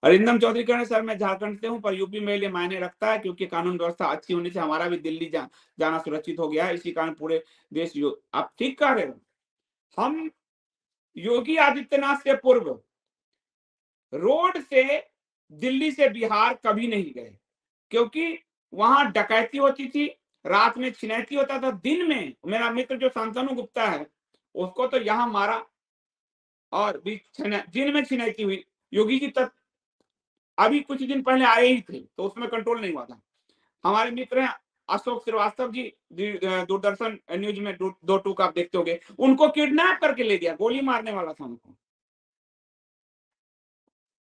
अरिंदम चौधरी कह रहे हैं सर मैं झारखंड से हूं पर यूपी मेरे लिए मायने रखता है क्योंकि कानून व्यवस्था अच्छी होने से हमारा भी दिल्ली जाना सुरक्षित हो गया है। इसी कारण पूरे देश आप ठीक कह रहे हो। हम योगी आदित्यनाथ से पूर्व रोड से दिल्ली से बिहार कभी नहीं गए क्योंकि वहां डकैती होती थी, रात में छिनैती होता था, दिन में मेरा मित्र जो शांतनु गुप्ता है उसको तो यहां मारा और भी दिन में छिनैती हुई। योगी जी तक अभी कुछ दिन पहले आए ही थे तो उसमें कंट्रोल नहीं हुआ था। हमारे मित्र हैं अशोक श्रीवास्तव जी, दूरदर्शन न्यूज में दो टूक आप देखते होंगे, उनको किडनैप करके ले गया, गोली मारने वाला था उनको,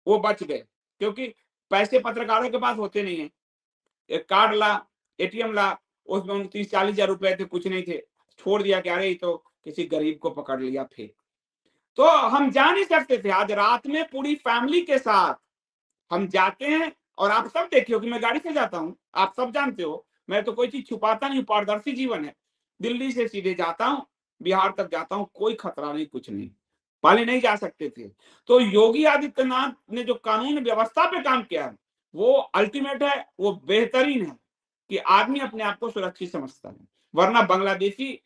वो बच गए क्योंकि पैसे पत्रकारों के पास होते नहीं है। एक कार्ड ला, एटीएम ला, उसमें 29-40 हजार रुपए थे, कुछ नहीं थे, छोड़ दिया कि अरे ये तो किसी गरीब को पकड़ लिया फिर। तो हम जा नहीं सकते थे। आज रात में पूरी फैमिली के साथ हम जाते हैं और आप सब देखे हो कि मैं गाड़ी से जाता हूं, आप सब जानते हो मैं तो कोई चीज छुपाता नहीं, पारदर्शी जीवन है। दिल्ली से सीधे जाता हूं, बिहार तक जाता हूं, कोई खतरा नहीं, कुछ नहीं। पहले नहीं जा सकते थे। तो योगी आदित्यनाथ ने जो कानून व्यवस्था पे काम किया है वो अल्टीमेट है, वो बेहतरीन है कि आदमी अपने आप को सुरक्षित समझता है। वरना बांग्लादेशी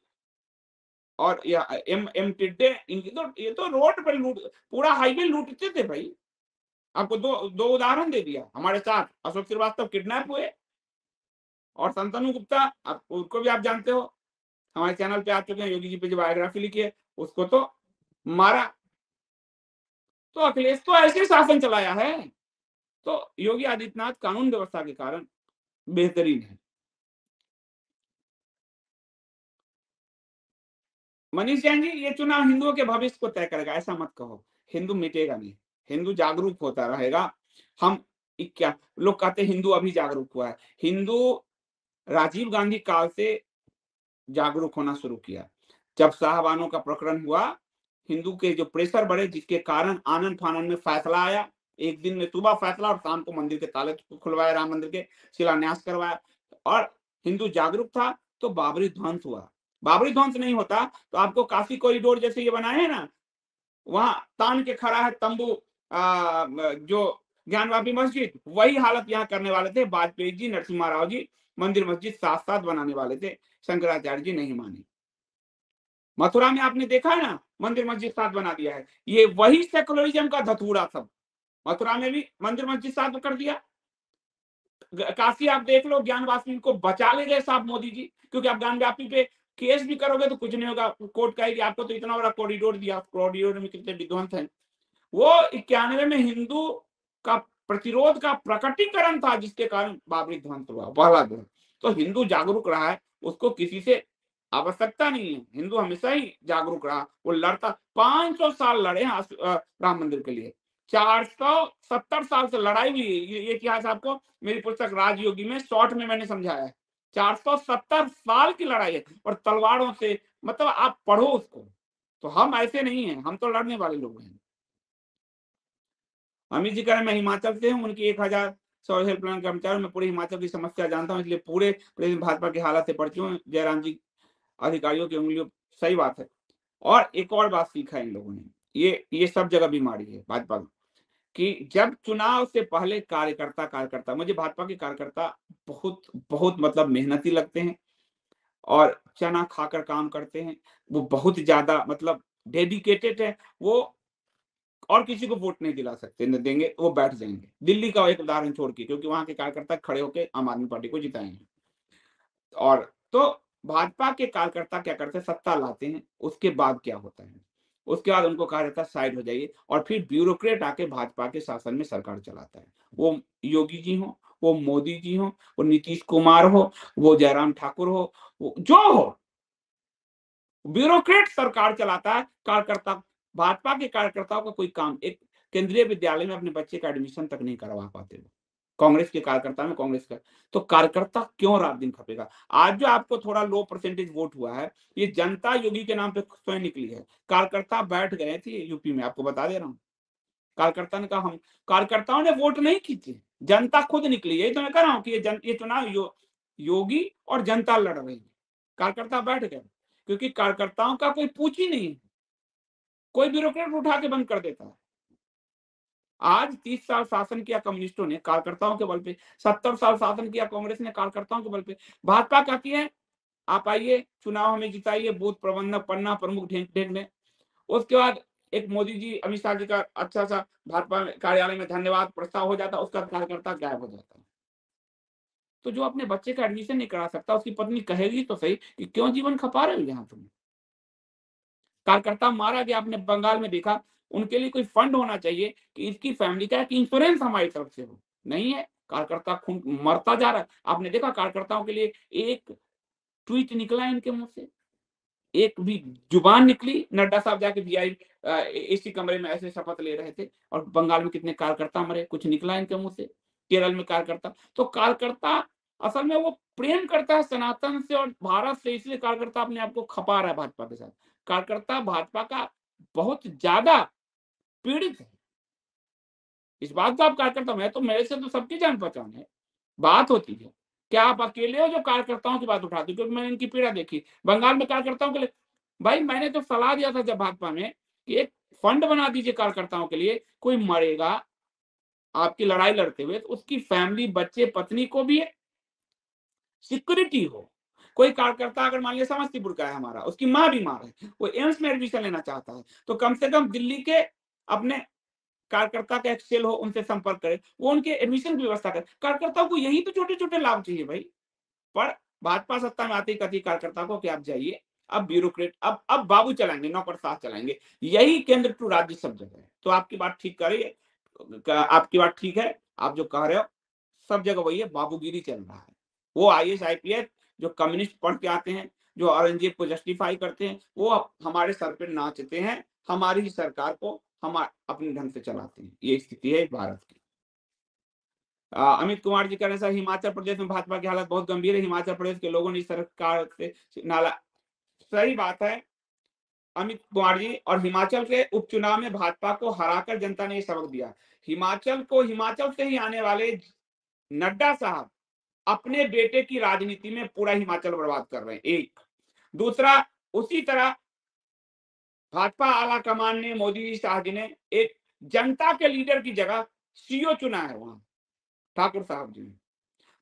और या एम एम टिड्डे इनकी तो ये तो रोड पर लूट, पूरा हाईवे लूटते थे भाई। आपको दो दो उदाहरण दे दिया। हमारे साथ अशोक श्रीवास्तव किडनैप हुए और शांतनु गुप्ता, आप उसको भी आप जानते हो, हमारे चैनल पे आ चुके हैं, योगी जी पे जो बायोग्राफी लिखी है उसको तो मारा। तो अखिलेश तो ऐसे शासन चलाया है। तो योगी आदित्यनाथ कानून व्यवस्था के कारण बेहतरीन है। मनीष जैन जी, ये चुनाव हिंदुओं के भविष्य को तय करेगा, ऐसा मत कहो। हिंदू मिटेगा नहीं, हिंदू जागरूक होता रहेगा। हम क्या लोग कहते हैं हिंदू अभी जागरूक हुआ है, हिंदू राजीव गांधी काल से जागरूक होना शुरू किया। जब साहबानों का प्रकरण हुआ, हिंदू के जो प्रेशर बढ़े जिसके कारण आनंद फानन में फैसला आया, एक दिन में सुबह फैसला और शाम को मंदिर के ताले खुलवाए, राम मंदिर के शिलान्यास करवाया और हिंदू जागरूक था तो बाबरी ध्वंस हुआ। बाबरी ध्वंस नहीं होता तो आपको काशी कॉरिडोर जैसे ये बनाए हैं ना, वहां तान के खड़ा है तंबू, जो ज्ञानवापी मस्जिद, वही हालत यहाँ करने वाले थे वाजपेयी जी, नरसिम्हा राव जी। मंदिर मस्जिद साथ साथ बनाने वाले थे, शंकराचार्य जी नहीं माने। मथुरा में आपने देखा है ना, मंदिर मस्जिद साथ बना दिया है, ये वही सेकुलरिज्म का धतूरा सब। मथुरा में भी मंदिर मस्जिद साथ कर दिया। काशी आप देख लो, ज्ञानवापी को बचा ले गए साहब मोदी जी, क्योंकि आप ज्ञानवापी पे केस भी करोगे तो कुछ नहीं होगा, कोर्ट कहेगी आपको तो इतना बड़ा कॉरिडोर दिया, कॉरिडोर में कितने विध्वंस हैं। वो 91 में हिंदू का प्रतिरोध का प्रकटीकरण था जिसके कारण बाबरी ध्वंस हुआ, पहला ध्वंस। तो हिंदू जागरूक रहा है, उसको किसी से आवश्यकता नहीं है। हिंदू हमेशा ही जागरूक रहा, वो लड़ता 500 साल लड़े हैं राम मंदिर के लिए। 470 साल से लड़ाई हुई है। ये इतिहास आपको मेरी पुस्तक राजयोगी में शॉर्ट में मैंने समझाया है। 470 साल की लड़ाई है और तलवारों से, मतलब आप पढ़ो उसको। तो हम ऐसे नहीं हैं, हम तो लड़ने वाले लोग हैं। अमित जी कह रहे हैं मैं हिमाचल से हूँ, उनकी 1000 सौ हेल्पलाइन कर्मचारी, मैं पूरे हिमाचल की समस्या जानता हूँ, इसलिए पूरे प्रदेश भाजपा की हालत से परिचित हूँ। जयराम जी अधिकारियों की उंगलियों, सही बात है। और एक और बात सीखा इन लोगों ने, ये सब जगह बीमारी है भाजपा की, जब चुनाव से पहले कार्यकर्ता मुझे भाजपा के कार्यकर्ता बहुत बहुत मतलब मेहनती लगते हैं और चना खाकर काम करते हैं। वो बहुत ज्यादा मतलब डेडिकेटेड है। वो और किसी को वोट नहीं दिला सकते, न देंगे, वो बैठ जाएंगे। दिल्ली का एक उदाहरण छोड़ के, क्योंकि वहां के कार्यकर्ता खड़े होकर आम आदमी पार्टी को जिताएंगे। और तो भाजपा के कार्यकर्ता क्या करते हैं, सत्ता लाते हैं, उसके बाद क्या होता है, उसके बाद उनको कहा जाता है साइड हो जाइए, और फिर ब्यूरोक्रेट आके भाजपा के शासन में सरकार चलाता है। वो योगी जी हो, वो मोदी जी हो, वो नीतीश कुमार हो, वो जयराम ठाकुर हो, वो जो हो, ब्यूरोक्रेट सरकार चलाता है। कार्यकर्ता, भाजपा के कार्यकर्ताओं का कोई काम, एक केंद्रीय विद्यालय में अपने बच्चे का एडमिशन तक नहीं करवा पाते वो। कांग्रेस के कार्यकर्ता में कांग्रेस का, तो कार्यकर्ता क्यों रात दिन खपेगा। आज जो आपको थोड़ा लो परसेंटेज वोट हुआ है, ये जनता योगी के नाम पे स्वयं निकली है। कार्यकर्ता बैठ गए थे यूपी में, आपको बता दे रहा हूँ। कार्यकर्ता ने कहा हम, कार्यकर्ताओं ने वोट नहीं खींचे, जनता खुद निकली है। तो मैं कह रहा हूँ कि ये चुनाव योगी और जनता लड़ रही है, कार्यकर्ता बैठ गए, क्योंकि कार्यकर्ताओं का कोई पूछ ही नहीं है। कोई ब्यूरोक्रेट उठा के बंद कर देता है। आज 30 साल शासन किया कम्युनिस्टों ने कार्यकर्ताओं के बल पे, 70 साल शासन किया कांग्रेस ने कार्यकर्ताओं के बल पे। भाजपा कहती है आप आइए, चुनाव हमें जिताइए, बूथ प्रबंधक, पन्ना प्रमुख ढेंक दें। उसके बाद एक मोदी जी, अमित शाह जी का अच्छा-सा भाजपा कार्यालय में धन्यवाद प्रस्ताव हो जाता, उसका कार्यकर्ता गायब हो जाता। तो जो अपने बच्चे का एडमिशन नहीं करा सकता, उसकी पत्नी कहेगी तो सही कि क्यों जीवन खपा रहे हो यहाँ तुम? कार्यकर्ता मारा गया, आपने बंगाल में देखा, उनके लिए कोई फंड होना चाहिए कि इसकी फैमिली का एक इंश्योरेंस हमारी तरफ से हो, नहीं है। कार्यकर्ता खून मरता जा रहा है। आपने देखा कार्यकर्ताओं के लिए एक ट्वीट निकला इनके मुँह से, एक भी जुबान निकली। नड्डा साहब जाके एसी कमरे में ऐसे शपथ ले रहे थे और बंगाल में कितने कार्यकर्ता मरे, कुछ निकला इनके मुँह से। केरल में कार्यकर्ता, तो कार्यकर्ता असल में वो प्रेम करता है सनातन से और भारत से, इसलिए कार्यकर्ता अपने आप को खपा रहा है भाजपा के साथ। कार्यकर्ता भाजपा का बहुत ज़्यादा पीड़ित है। इस बात का आप कार्यकर्ता, मैं तो, मेरे से तो सबकी जान-पहचान है। बात होती है, क्या आप अकेले हो जो कार्यकर्ताओं की बात उठाते हो? क्योंकि मैंने इनकी पीड़ा देखी। बंगाल में कार्यकर्ताओं के लिए, भाई मैंने तो सलाह दिया था जब भाजपा में कि एक फंड बना दीजिए कार्यकर्ताओं के लिए, कोई मरेगा आपकी लड़ाई लड़ते हुए तो उसकी फैमिली, बच्चे, पत्नी को भी सिक्योरिटी हो। कोई कार्यकर्ता अगर मान लीजिए समस्तीपुर का है हमारा, उसकी माँ बीमार है, वो एम्स में एडमिशन लेना चाहता है, तो कम से कम दिल्ली के अपने कार्यकर्ता का एक सेल हो, उनसे संपर्क करे, वो उनके एडमिशन की व्यवस्था करे। कार्यकर्ताओं को यही तो छोटे-छोटे लाभ चाहिए भाई। पर भाजपा सत्ता में आते ही कहती है कार्यकर्ता को कि आप जाइए, अब ब्यूरोक्रेट, अब बाबू चलाएँगे, नौकरशाह चलाएँगे। यही केंद्र टू राज्य सब जगह है। तो आपकी बात ठीक कर रही है, आपकी बात ठीक है, आप जो कह रहे हो, सब जगह वही है, बाबूगिरी चल रहा है। वो आईएएस, आईपीएस जो कम्युनिस्ट पढ़ के आते हैं, जो औरंगजेब को जस्टिफाई करते हैं, वो अब हमारे सर पे नाचते हैं, हमारी ही सरकार को हम अपने ढंग से चलाते हैं। ये स्थिति है भारत की। अमित कुमार जी कह रहे हैं सर, हिमाचल प्रदेश में भाजपा की हालत बहुत गंभीर है। हिमाचल प्रदेश के लोगों ने इस सरकार से नाला, सही बात है अमित कुमार जी, और हिमाचल के उपचुनाव में भाजपा को हराकर जनता ने ये सबक दिया। हिमाचल से ही आने वाले नड्डा साहब अपने बेटे की राजनीति में पूरा हिमाचल बर्बाद कर रहे हैं, एक। दूसरा, उसी तरह भाजपा आला कमान ने, मोदी जी, शाह जी ने एक जनता के लीडर की जगह सीओ चुना है वहां, ठाकुर साहब जी ने।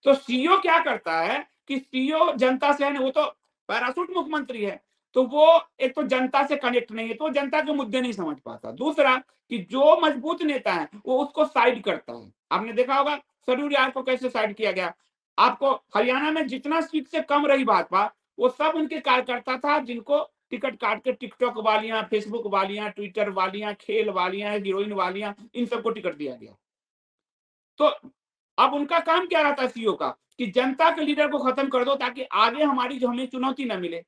तो सीओ क्या करता है कि सीओ जनता से है, वो तो पैराशूट मुख्यमंत्री है, तो वो एक तो जनता से कनेक्ट नहीं है, तो जनता के मुद्दे नहीं समझ पाता। दूसरा कि जो मजबूत नेता है वो उसको साइड करता है। आपने देखा होगा सरयू यार को कैसे साइड किया गया। आपको हरियाणा में जितना सीट से कम रही भाजपा, वो सब उनके कार्यकर्ता था जिनको टिकट काट के टिकटॉक वालियां, फेसबुक वालियां, ट्विटर वालियां, खेल वालियां, हीरोइन वालियां, इन सबको टिकट दिया गया। तो अब उनका काम क्या रहता है सीईओ का कि जनता के लीडर को खत्म कर दो ताकि आगे हमारी जो हमें चुनौती ना मिले।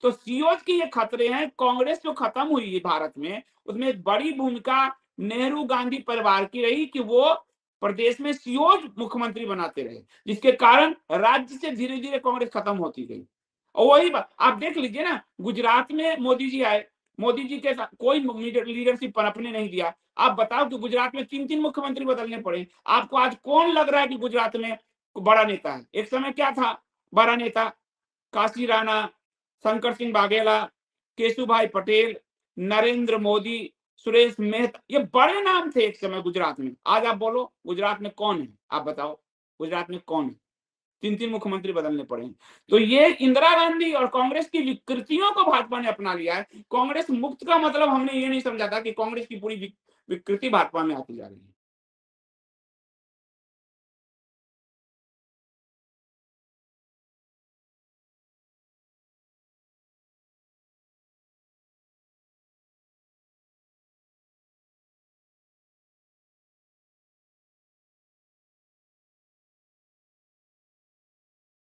तो सीईओ की ये खतरे हैं। कांग्रेस जो खत्म हुई है भारत में, उसमें एक बड़ी भूमिका नेहरू गांधी परिवार की रही कि वो प्रदेश में सीईओ मुख्यमंत्री बनाते रहे, जिसके कारण राज्य से धीरे धीरे कांग्रेस खत्म होती गई। और वही बात आप देख लीजिए ना, गुजरात में मोदी जी आए, मोदी जी के साथ कोई लीडरशिप पनपने नहीं दिया। आप बताओ कि गुजरात में 3-3 मुख्यमंत्री बदलने पड़े। आपको आज कौन लग रहा है कि गुजरात में बड़ा नेता है? एक समय क्या था बड़ा नेता? काशी राणा, शंकर सिंह वाघेला, केशुभाई पटेल, नरेंद्र मोदी, सुरेश मेहता, ये बड़े नाम थे एक समय गुजरात में। आज आप बोलो गुजरात में कौन है? आप बताओ गुजरात में कौन है? 3-3 मुख्यमंत्री बदलने पड़े हैं। तो ये इंदिरा गांधी और कांग्रेस की विकृतियों को भाजपा ने अपना लिया है। कांग्रेस मुक्त का मतलब हमने ये नहीं समझा था कि कांग्रेस की पूरी विकृति भाजपा में आती जा रही है।